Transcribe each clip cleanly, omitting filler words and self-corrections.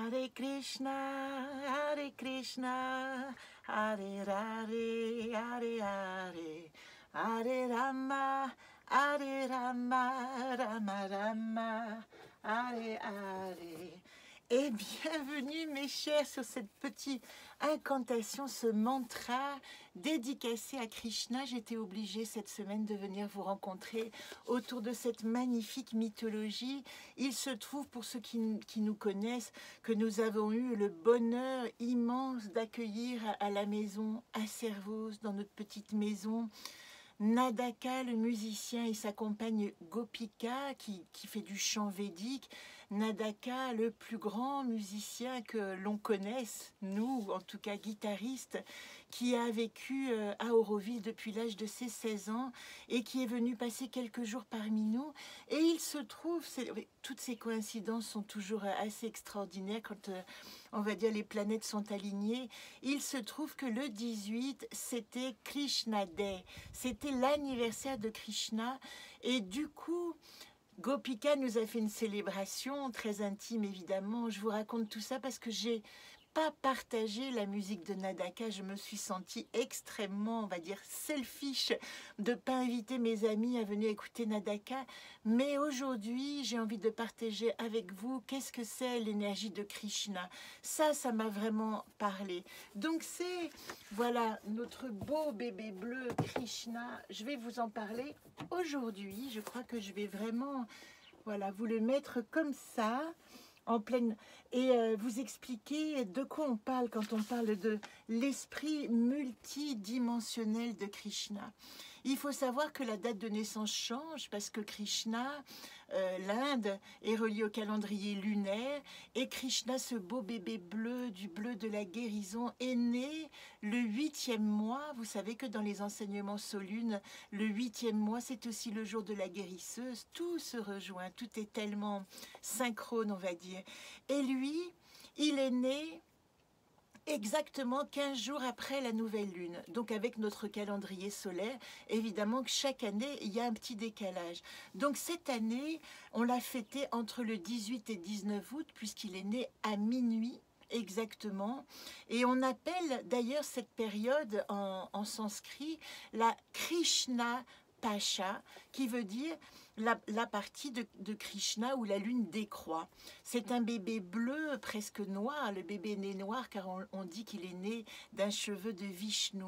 Hare Krishna, Hare Krishna, Hare Rare, Hare Hare, Hare Rama, Hare Rama, Rama Rama, Hare Hare. Et bienvenue mes chers sur cette petite incantation, ce mantra dédicacé à Krishna. J'étais obligée cette semaine de venir vous rencontrer autour de cette magnifique mythologie. Il se trouve, pour ceux qui nous connaissent, que nous avons eu le bonheur immense d'accueillir à la maison, à Servoz, dans notre petite maison, Nadaka, le musicien, et sa compagne Gopika, qui fait du chant védique. Nadaka, le plus grand musicien que l'on connaisse, nous, en tout cas guitariste, qui a vécu à Auroville depuis l'âge de ses 16 ans et qui est venu passer quelques jours parmi nous. Et il se trouve, toutes ces coïncidences sont toujours assez extraordinaires quand, on va dire, les planètes sont alignées. Il se trouve que le 18, c'était Krishna Day, c'était l'anniversaire de Krishna, et du coup, Gopika nous a fait une célébration très intime, évidemment. Je vous raconte tout ça parce que j'ai pas partagé la musique de Nadaka. Je me suis sentie extrêmement, on va dire, selfish de ne pas inviter mes amis à venir écouter Nadaka. Mais aujourd'hui, j'ai envie de partager avec vous qu'est-ce que c'est l'énergie de Krishna. Ça m'a vraiment parlé. Donc c'est, voilà, notre beau bébé bleu Krishna. Je vais vous en parler aujourd'hui. Je crois que je vais vraiment, voilà, vous le mettre comme ça, en pleine, et vous expliquer de quoi on parle quand on parle de l'esprit multidimensionnel de Krishna. Il faut savoir que la date de naissance change parce que Krishna, l'Inde, est reliée au calendrier lunaire, et Krishna, ce beau bébé bleu, du bleu de la guérison, est né le 8e mois. Vous savez que dans les enseignements Solune, le 8e mois, c'est aussi le jour de la guérisseuse. Tout se rejoint, tout est tellement synchrone, on va dire. Et lui, il est né exactement 15 jours après la nouvelle lune. Donc avec notre calendrier solaire, évidemment que chaque année, il y a un petit décalage. Donc cette année, on l'a fêté entre le 18 et 19 août, puisqu'il est né à minuit exactement. Et on appelle d'ailleurs cette période en sanskrit la Krishna Pascha, qui veut dire la partie de Krishna où la lune décroît. C'est un bébé bleu, presque noir. Le bébé est né noir car on dit qu'il est né d'un cheveu de Vishnu.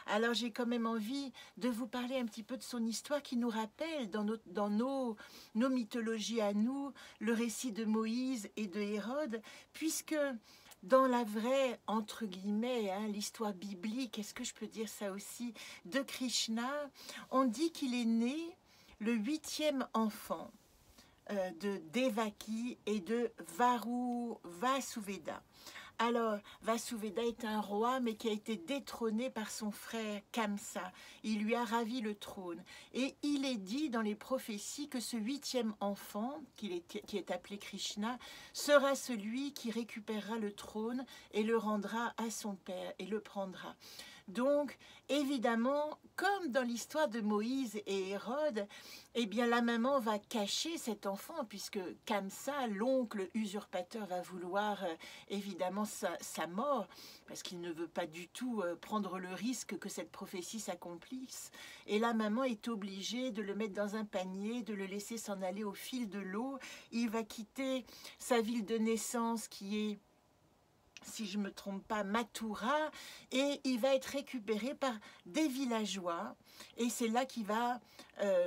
Alors j'ai quand même envie de vous parler un petit peu de son histoire qui nous rappelle dans nos mythologies à nous, le récit de Moïse et de Hérode, puisque dans la vraie, entre guillemets, l'histoire biblique, est-ce que je peux dire ça aussi, de Krishna, on dit qu'il est né le 8e enfant de Devaki et de Vasuveda. Alors, Vasuveda est un roi, mais qui a été détrôné par son frère Kamsa. Il lui a ravi le trône. Et il est dit dans les prophéties que ce 8e enfant, qui est appelé Krishna, sera celui qui récupérera le trône et le rendra à son père et le prendra. Donc, évidemment, comme dans l'histoire de Moïse et Hérode, eh bien, la maman va cacher cet enfant, puisque Kamsa, l'oncle usurpateur, va vouloir évidemment sa mort, parce qu'il ne veut pas du tout prendre le risque que cette prophétie s'accomplisse. Et la maman est obligée de le mettre dans un panier, de le laisser s'en aller au fil de l'eau. Il va quitter sa ville de naissance qui est, si je ne me trompe pas, Mathura, et il va être récupéré par des villageois, et c'est là qu'il va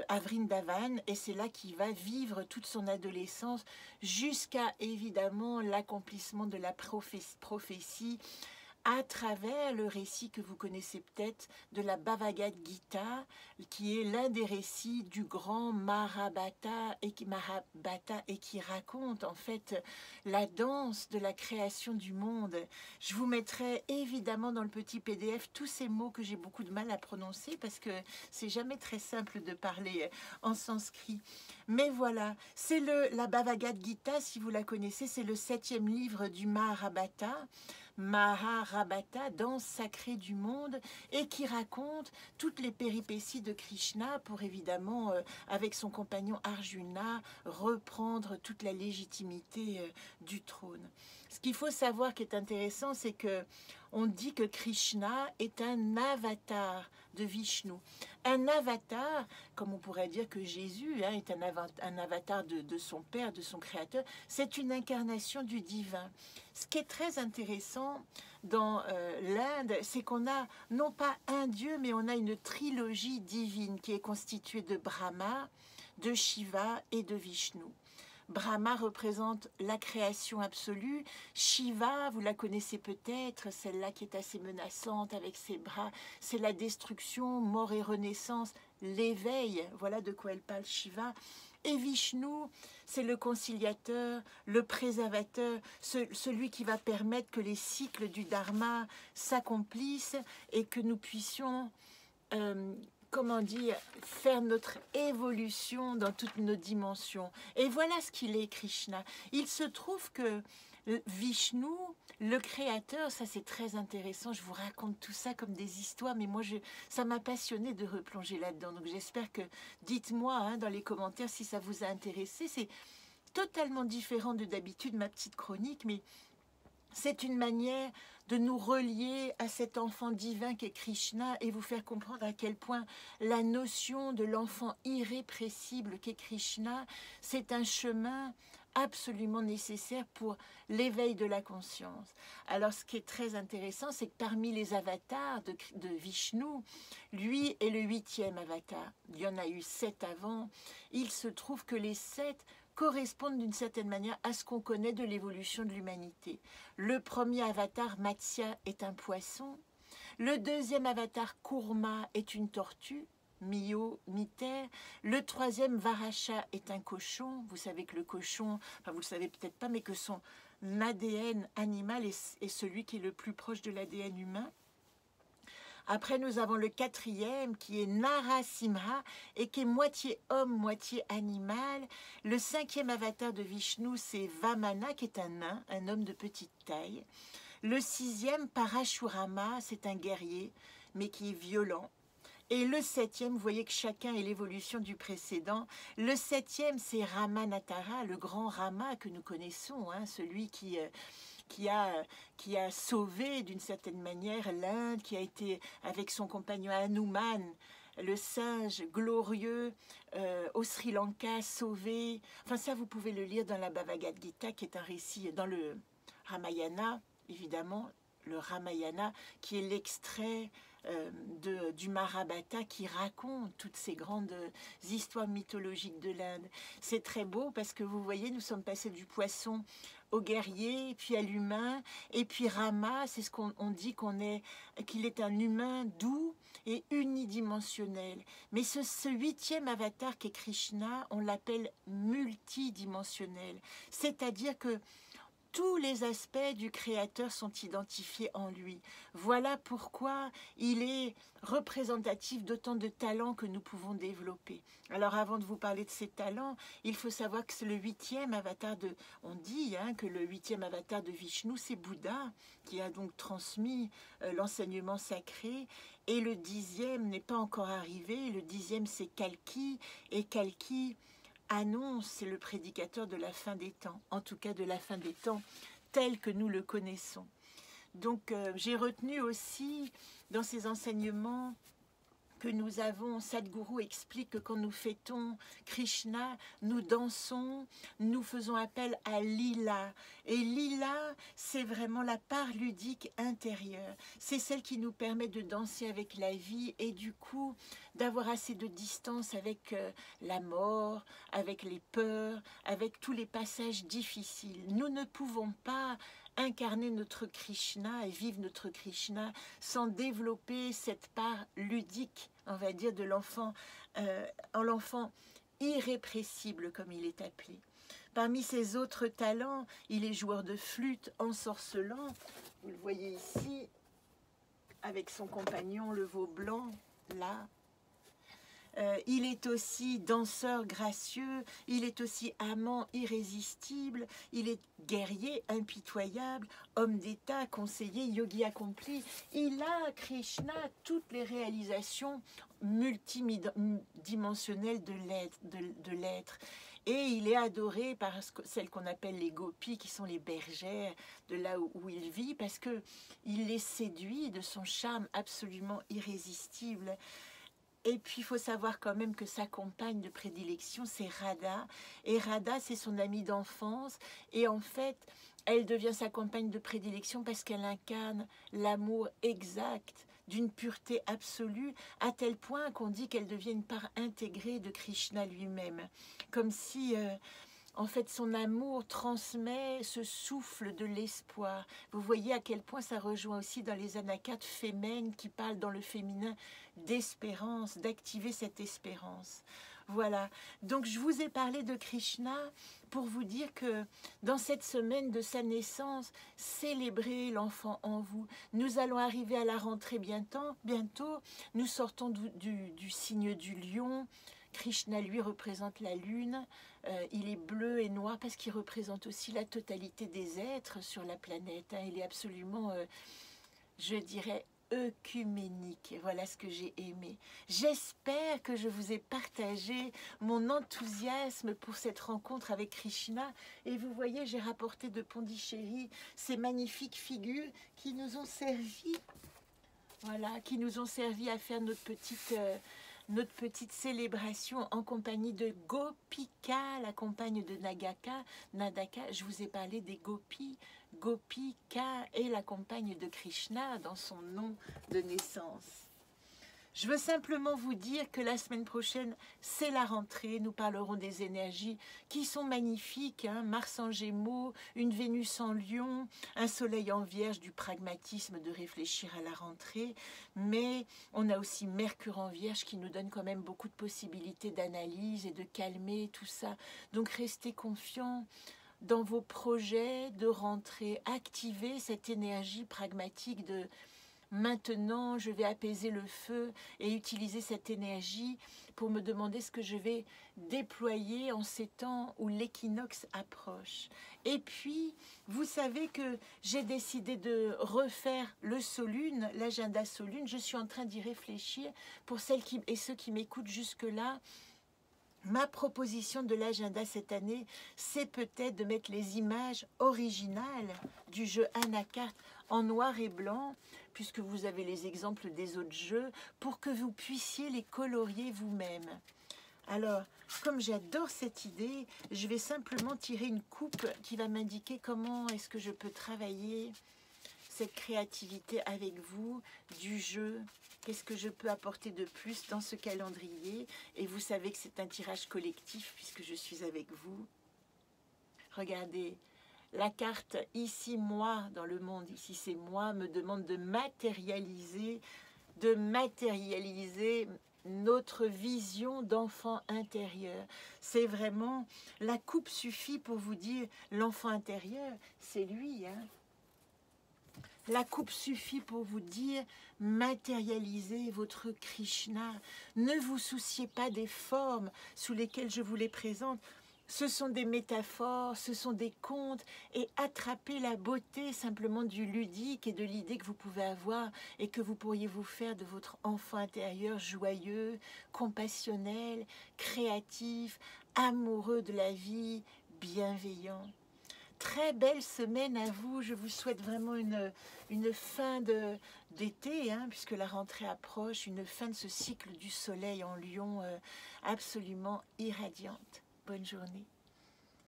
à Vrindavan, et c'est là qu'il va vivre toute son adolescence jusqu'à évidemment l'accomplissement de la prophétie à travers le récit que vous connaissez peut-être de la Bhagavad Gita, qui est l'un des récits du grand Mahabharata et qui raconte en fait la danse de la création du monde. Je vous mettrai évidemment dans le petit PDF tous ces mots que j'ai beaucoup de mal à prononcer parce que c'est jamais très simple de parler en sanskrit. Mais voilà, c'est la Bhagavad Gita, si vous la connaissez, c'est le 7e livre du Mahabharata. Maharabata, danse sacrée du monde, et qui raconte toutes les péripéties de Krishna pour évidemment, avec son compagnon Arjuna, reprendre toute la légitimité du trône. Ce qu'il faut savoir qui est intéressant, c'est que on dit que Krishna est un avatar de Vishnu. Un avatar, comme on pourrait dire que Jésus est un avatar de son Père, de son Créateur, c'est une incarnation du divin. Ce qui est très intéressant dans l'Inde, c'est qu'on a non pas un Dieu, mais on a une trilogie divine qui est constituée de Brahma, de Shiva et de Vishnu. Brahma représente la création absolue. Shiva, vous la connaissez peut-être, celle-là qui est assez menaçante avec ses bras, c'est la destruction, mort et renaissance, l'éveil, voilà de quoi elle parle Shiva. Et Vishnu, c'est le conciliateur, le préservateur, celui qui va permettre que les cycles du Dharma s'accomplissent et que nous puissions comment dire, faire notre évolution dans toutes nos dimensions. Et voilà ce qu'il est, Krishna. Il se trouve que Vishnu, le créateur, ça c'est très intéressant, je vous raconte tout ça comme des histoires, mais moi ça m'a passionné de replonger là-dedans. Donc j'espère que, dites-moi dans les commentaires si ça vous a intéressé. C'est totalement différent de d'habitude, ma petite chronique, mais c'est une manière de nous relier à cet enfant divin qu'est Krishna et vous faire comprendre à quel point la notion de l'enfant irrépressible qu'est Krishna, c'est un chemin absolument nécessaire pour l'éveil de la conscience. Alors ce qui est très intéressant, c'est que parmi les avatars de Vishnu, lui est le 8e avatar. Il y en a eu 7 avant. Il se trouve que les 7 correspondent d'une certaine manière à ce qu'on connaît de l'évolution de l'humanité. Le premier avatar, Matsya, est un poisson. Le deuxième avatar, Kurma, est une tortue, mi-eau, mi-terre. Le troisième, Varaha, est un cochon. Vous savez que le cochon, enfin vous le savez peut-être pas, mais que son ADN animal est celui qui est le plus proche de l'ADN humain. Après, nous avons le 4e qui est Narasimha et qui est moitié homme, moitié animal. Le 5e avatar de Vishnu, c'est Vamana, qui est un nain, un homme de petite taille. Le 6e, Parashurama, c'est un guerrier, mais qui est violent. Et le 7e, vous voyez que chacun est l'évolution du précédent. Le 7e, c'est Ramanatara, le grand Rama que nous connaissons, celui qui a sauvé d'une certaine manière l'Inde, qui a été avec son compagnon Hanuman, le singe glorieux au Sri Lanka, sauvé. Enfin ça, vous pouvez le lire dans la Bhagavad Gita, qui est un récit dans le Ramayana, évidemment, le Ramayana, qui est l'extrait du Mahabharata qui raconte toutes ces grandes histoires mythologiques de l'Inde. C'est très beau parce que vous voyez, nous sommes passés du poisson au guerrier, puis à l'humain, et puis Rama, c'est ce qu'on dit qu'il est un humain doux et unidimensionnel. Mais ce 8e avatar qu'est Krishna, on l'appelle multidimensionnel, c'est-à-dire que tous les aspects du Créateur sont identifiés en lui. Voilà pourquoi il est représentatif d'autant de talents que nous pouvons développer. Alors avant de vous parler de ces talents, il faut savoir que c'est le 8e avatar de... On dit que le 8e avatar de Vishnu, c'est Bouddha, qui a donc transmis l'enseignement sacré. Et le 10e n'est pas encore arrivé. Le 10e, c'est Kalki. Et Kalki annonce, c'est le prédicateur de la fin des temps, en tout cas de la fin des temps tel que nous le connaissons. Donc j'ai retenu aussi dans ces enseignements que nous avons, Sadhguru explique que quand nous fêtons Krishna, nous dansons, nous faisons appel à Lila. Et Lila, c'est vraiment la part ludique intérieure. C'est celle qui nous permet de danser avec la vie et du coup d'avoir assez de distance avec la mort, avec les peurs, avec tous les passages difficiles. Nous ne pouvons pas incarner notre Krishna et vivre notre Krishna sans développer cette part ludique, on va dire, de l'enfant, en l'enfant irrépressible comme il est appelé. Parmi ses autres talents, il est joueur de flûte, ensorcelant. Vous le voyez ici, avec son compagnon, le veau blanc, là. Il est aussi danseur gracieux, il est aussi amant irrésistible, il est guerrier impitoyable, homme d'État, conseiller, yogi accompli. Il a, Krishna, toutes les réalisations multidimensionnelles de l'être. Et il est adoré par celles qu'on appelle les gopis, qui sont les bergères de là où il vit, parce qu'il les séduit de son charme absolument irrésistible. Et puis, il faut savoir quand même que sa compagne de prédilection, c'est Radha. Et Radha, c'est son amie d'enfance. Et en fait, elle devient sa compagne de prédilection parce qu'elle incarne l'amour exact, d'une pureté absolue, à tel point qu'on dit qu'elle devient une part intégrée de Krishna lui-même. Comme si... en fait, son amour transmet ce souffle de l'espoir. Vous voyez à quel point ça rejoint aussi dans les anacates fémènes qui parlent dans le féminin d'espérance, d'activer cette espérance. Voilà. Donc, je vous ai parlé de Krishna pour vous dire que dans cette semaine de sa naissance, célébrez l'enfant en vous. Nous allons arriver à la rentrée bientôt. Nous sortons du signe du lion. Krishna, lui, représente la lune. Il est bleu et noir parce qu'il représente aussi la totalité des êtres sur la planète. Il est absolument, je dirais, œcuménique. Voilà ce que j'ai aimé. J'espère que je vous ai partagé mon enthousiasme pour cette rencontre avec Krishna. Et vous voyez, j'ai rapporté de Pondichéry ces magnifiques figures qui nous ont servi, voilà, qui nous ont servi à faire notre petite célébration en compagnie de Gopika, la compagne de Nadaka. Je vous ai parlé des gopis. Gopika est la compagne de Krishna dans son nom de naissance. Je veux simplement vous dire que la semaine prochaine, c'est la rentrée. Nous parlerons des énergies qui sont magnifiques. Mars en Gémeaux, une Vénus en Lion, un Soleil en Vierge, du pragmatisme de réfléchir à la rentrée. Mais on a aussi Mercure en Vierge qui nous donne quand même beaucoup de possibilités d'analyse et de calmer tout ça. Donc restez confiants dans vos projets de rentrée. Activez cette énergie pragmatique de... Maintenant, je vais apaiser le feu et utiliser cette énergie pour me demander ce que je vais déployer en ces temps où l'équinoxe approche. Et puis, vous savez que j'ai décidé de refaire le Solune, l'agenda Solune. Je suis en train d'y réfléchir pour celles et ceux qui m'écoutent jusque-là. Ma proposition de l'agenda cette année, c'est peut-être de mettre les images originales du jeu Anacarte en noir et blanc, puisque vous avez les exemples des autres jeux, pour que vous puissiez les colorier vous-même. Alors, comme j'adore cette idée, je vais simplement tirer une coupe qui va m'indiquer comment est-ce que je peux travailler cette créativité avec vous, du jeu. Qu'est-ce que je peux apporter de plus dans ce calendrier? Et vous savez que c'est un tirage collectif puisque je suis avec vous. Regardez, la carte ici, moi, dans le monde, ici c'est moi, me demande de matérialiser notre vision d'enfant intérieur. C'est vraiment, la coupe suffit pour vous dire, l'enfant intérieur, c'est lui, La coupe suffit pour vous dire, matérialisez votre Krishna. Ne vous souciez pas des formes sous lesquelles je vous les présente. Ce sont des métaphores, ce sont des contes, et attrapez la beauté simplement du ludique et de l'idée que vous pouvez avoir et que vous pourriez vous faire de votre enfant intérieur joyeux, compassionnel, créatif, amoureux de la vie, bienveillant. Très belle semaine à vous. Je vous souhaite vraiment une fin d'été, puisque la rentrée approche, une fin de ce cycle du soleil en Lion absolument irradiante. Bonne journée.